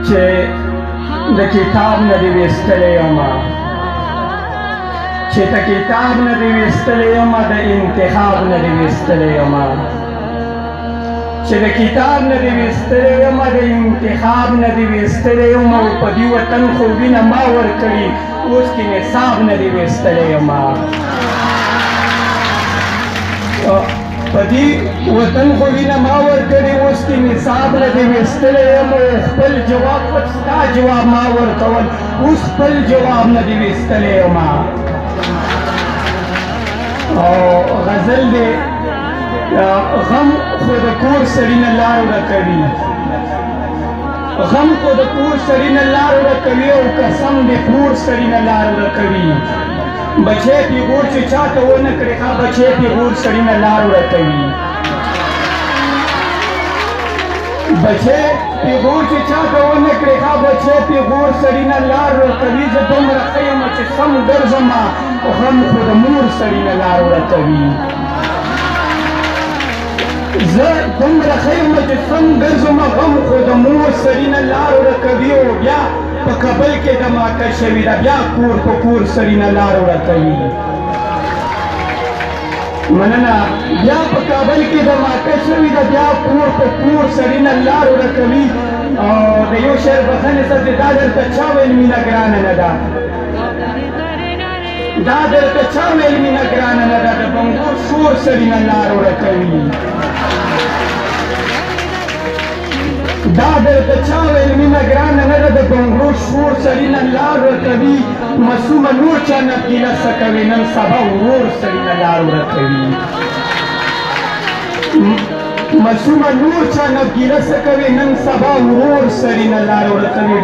چې د کتاب نه دې ویستلی یمه چې د کتاب نه دې ویستلی یمه د انتخاب نه دې ویستلی یمه چې د کتاب نه دې ویستلی یمه د انتخاب نه دې ویستلی یمه او په دې وطن خو وینه ما ورکړي اوس کې نصاب نه دې ویستلی یمه په دې وطن خو وینه ما ورکړې اوس کې نصاب نه دې ویستلی یم او خپل جواب پټ ستا جواب ما ورکول اوس خپل جواب نه دې ویستلی یم او غزل دی غم خو د کور سړي نه لار ورکوي غم خو د کور سړي نه لار ورکوي او قسم د کور سړي نه لار ورکوي بچے پیغور چې چاته ونه کړې ښه بچے پیغور سړي نه لار ورکوي بچے پیغور چې چاته ونه کړې ښه بچے پیغور سړي نه لار ورکوي زه دومره ښه یم چې سم ګرځمه غم خو د مور سړي نه لار ورکوي زه دومره ښه یم چې سم ګرځمه غم خو د مور سړي نه لار ورکوي او بیا په کابل کې د ماته شوي ده بیا کور په کور سړي نه لار ورکوي مننه بیا په کابل کې د ماته شوي ده بیا کور په کور سړي نه لار ورکوي او د یو شعر بخښنې سره چې دا درته چا ویل مینه ګرانه نه ده دا درته چا ویل مینه ګرانه نه ده د بنګور شور سړي نه لار ورکوي دا درته چا ویل مینه ګرانه نه ده د بنګړو شور سړي نه لار ورکوي معصومه نور چا نه ګیله څه کوي نن سبا ورور سړي نه لار ورکوي معصومه نور چا نه ګیله څه کوي نن سبا ورور سړي نه لار ورکوي